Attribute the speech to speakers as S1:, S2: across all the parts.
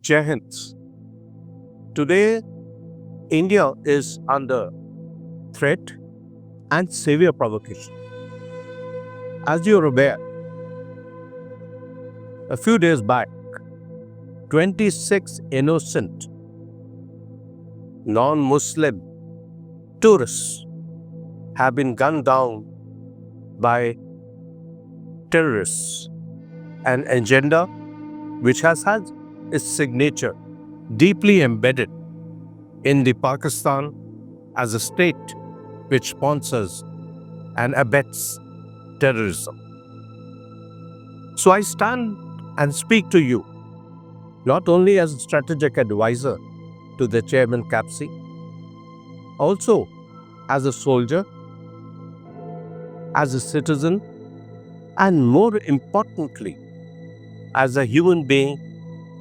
S1: Jai Hind. Today, India is under threat and severe provocation. As you are aware, a few days back, 26 innocent non-Muslim tourists have been gunned down by terrorists, an agenda which has had its signature deeply embedded in the Pakistan as a state which sponsors and abets terrorism. So I stand and speak to you, not only as a strategic advisor to the chairman CAPSI, also as a soldier, as a citizen, and more importantly, as a human being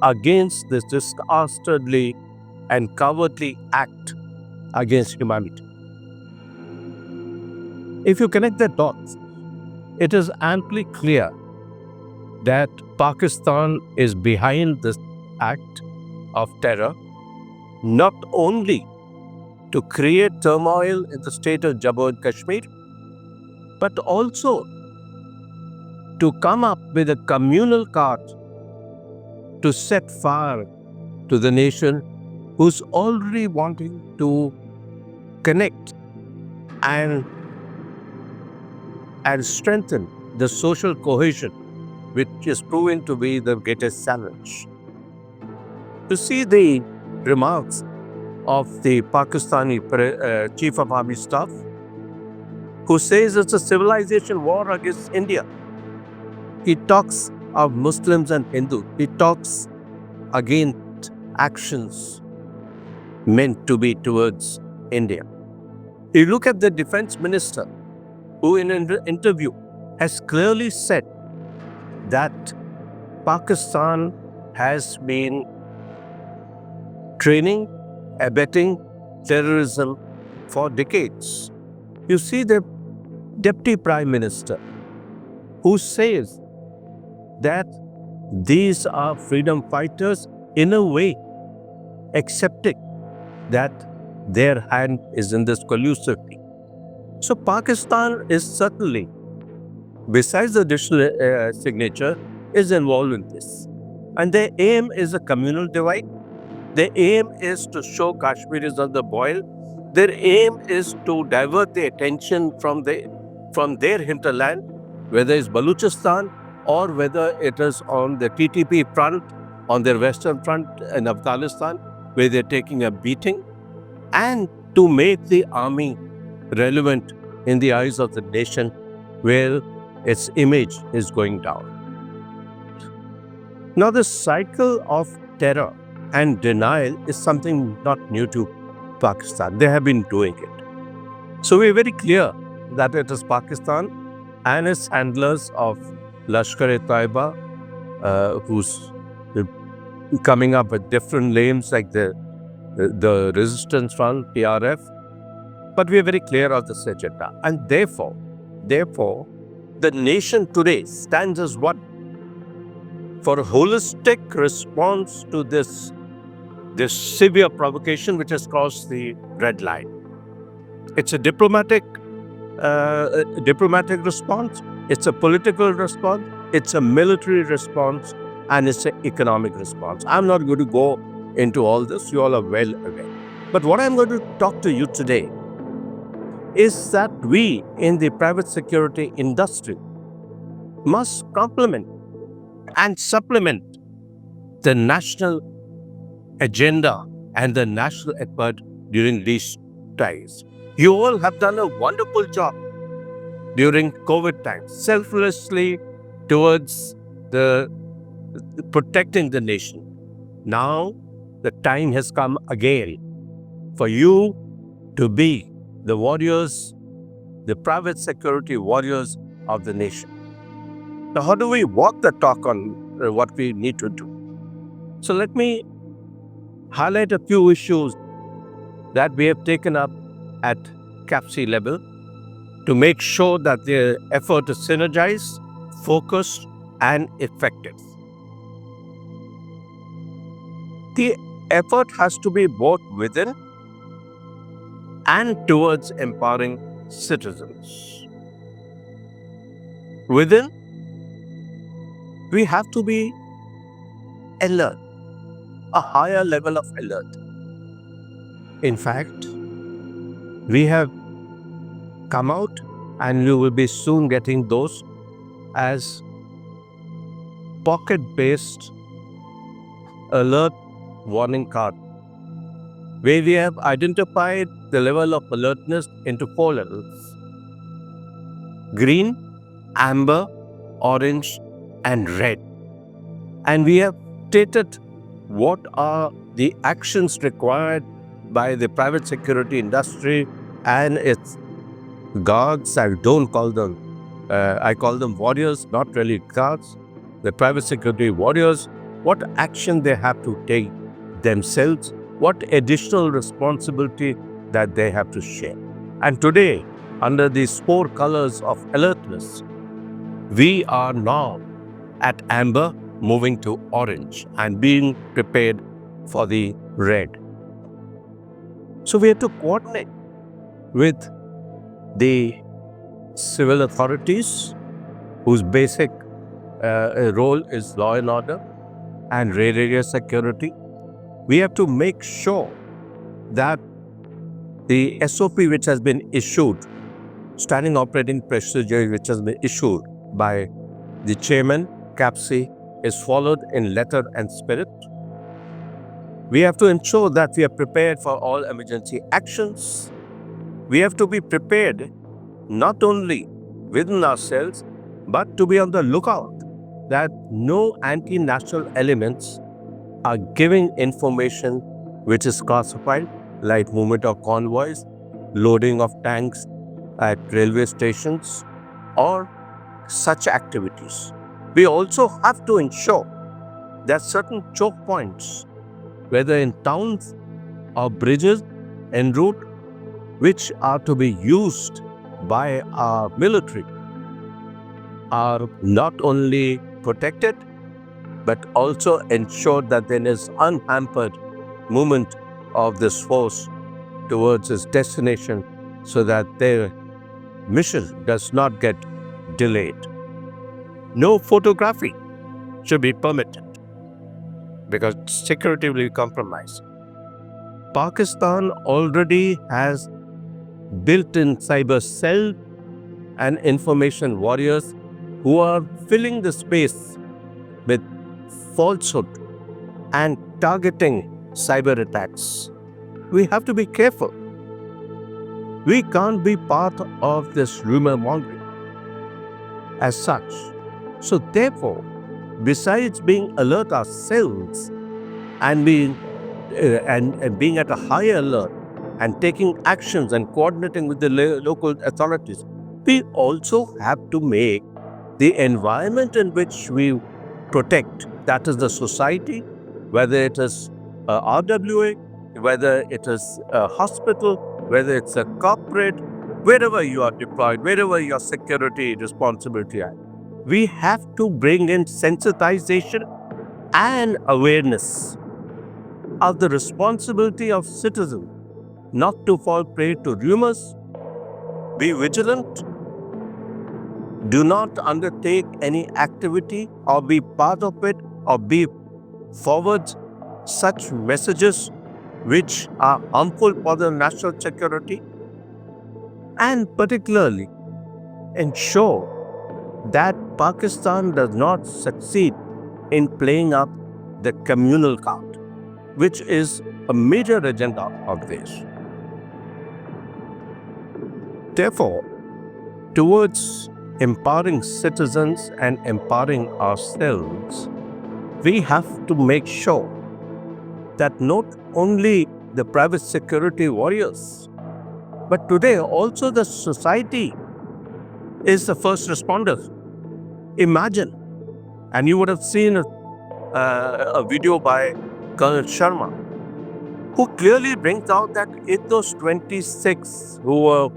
S1: against this dastardly and cowardly act against humanity. If you connect the dots, it is amply clear that Pakistan is behind this act of terror, not only to create turmoil in the state of Jammu and Kashmir, but also to come up with a communal card to set fire to the nation who's already wanting to connect and strengthen the social cohesion, which is proving to be the greatest challenge. To see the remarks of the Pakistani Chief of Army Staff, who says it's a civilization war against India. He talks of Muslims and Hindus. He talks against actions meant to be towards India. You look at the defense minister, who in an interview has clearly said that Pakistan has been training, abetting terrorism for decades. You see the deputy prime minister who says that these are freedom fighters, in a way accepting that their hand is in this collusivity. So Pakistan is certainly, besides the additional signature, is involved in this. And their aim is a communal divide. Their aim is to show Kashmir is on the boil. Their aim is to divert the attention from their hinterland, whether it's Balochistan or whether it is on the TTP front, on their western front in Afghanistan, where they're taking a beating, and to make the army relevant in the eyes of the nation, where its image is going down. Now, the cycle of terror and denial is something not new to Pakistan. They have been doing it. So we're very clear that it is Pakistan and its handlers of Lashkar-e-Taiba, who's coming up with different names like the Resistance Front, PRF. But we are very clear of this agenda. And therefore, the nation today stands as one for a holistic response to this severe provocation which has crossed the red line. It's a diplomatic response, it's a political response, it's a military response, and it's an economic response. I'm not going to go into all this, you all are well aware. But what I'm going to talk to you today is that we in the private security industry must complement and supplement the national agenda and the national effort during these times. You all have done a wonderful job during COVID times, selflessly towards protecting the nation. Now, the time has come again for you to be the warriors, the private security warriors of the nation. Now, how do we walk the talk on what we need to do? So let me highlight a few issues that we have taken up at CAPSI level to make sure that the effort is synergized, focused, and effective. The effort has to be both within and towards empowering citizens. Within, we have to be alert, a higher level of alert. In fact, we have come out and you will be soon getting those as pocket-based alert warning card, where we have identified the level of alertness into 4 levels: green, amber, orange, and red. And we have stated what are the actions required by the private security industry and its guards. I don't call them, I call them warriors, not really guards. The private security warriors, what action they have to take themselves, what additional responsibility that they have to share. And today, under these 4 colors of alertness, we are now at amber, moving to orange and being prepared for the red. So we have to coordinate with the civil authorities, whose basic role is law and order and raid area security. We have to make sure that the SOP which has been issued, standing operating procedure which has been issued by the chairman, CAPSI, is followed in letter and spirit. We have to ensure that we are prepared for all emergency actions. We have to be prepared not only within ourselves, but to be on the lookout that no anti-national elements are giving information which is classified, like movement of convoys, loading of tanks at railway stations, or such activities. We also have to ensure that certain choke points, whether in towns or bridges en route, which are to be used by our military, are not only protected, but also ensure that there is unhampered movement of this force towards its destination, so that their mission does not get delayed. No photography should be permitted because security will be compromised. Pakistan already has built-in cyber cell and information warriors who are filling the space with falsehood and targeting cyber attacks. We have to be careful. We can't be part of this rumor mongering as such. So therefore, besides being alert ourselves and being at a higher alert and taking actions and coordinating with the local authorities, we also have to make the environment in which we protect, that is the society, whether it is RWA, whether it is a hospital, whether it's a corporate, wherever you are deployed, wherever your security responsibility is, we have to bring in sensitization and awareness of the responsibility of citizens not to fall prey to rumors. Be vigilant. Do not undertake any activity or be part of it or be forward such messages which are harmful for the national security, and particularly ensure that Pakistan does not succeed in playing up the communal card, which is a major agenda of this. Therefore, towards empowering citizens and empowering ourselves, we have to make sure that not only the private security warriors, but today also the society is the first responders. Imagine, and you would have seen a video by Colonel Sharma, who clearly brings out that in those 26 who were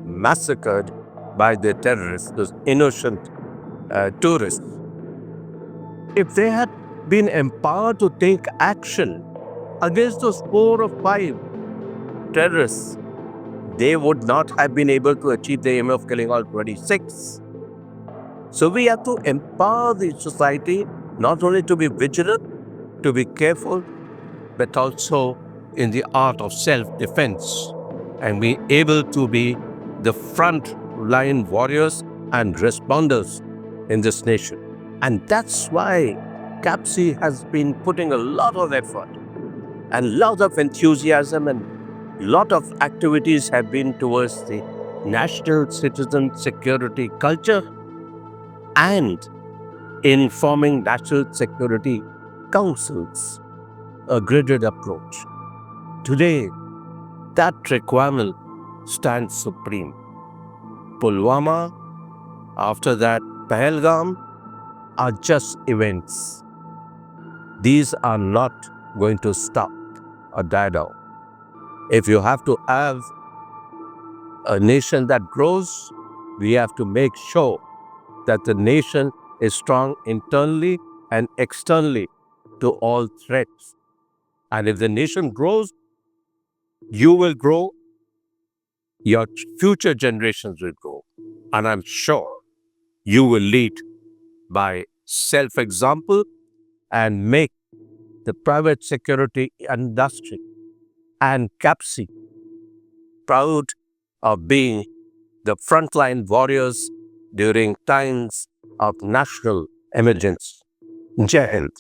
S1: massacred by the terrorists, those innocent tourists, if they had been empowered to take action against those 4 or 5 terrorists, they would not have been able to achieve the aim of killing all 26. So we have to empower the society not only to be vigilant, to be careful, but also in the art of self-defense and be able to be the front line warriors and responders in this nation. And that's why CAPSI has been putting a lot of effort and lot of enthusiasm and lot of activities have been towards the national citizen security culture and in forming national security councils, a graded approach. Today, that requirement stands supreme. Pulwama, after that Pahalgam, are just events. These are not going to stop or die down. If you have to have a nation that grows, we have to make sure that the nation is strong internally and externally to all threats. And if the nation grows, you will grow, your future generations will grow. And I'm sure you will lead by self-example and make the private security industry and CAPSI proud of being the frontline warriors during times of national emergency. Jai Hind.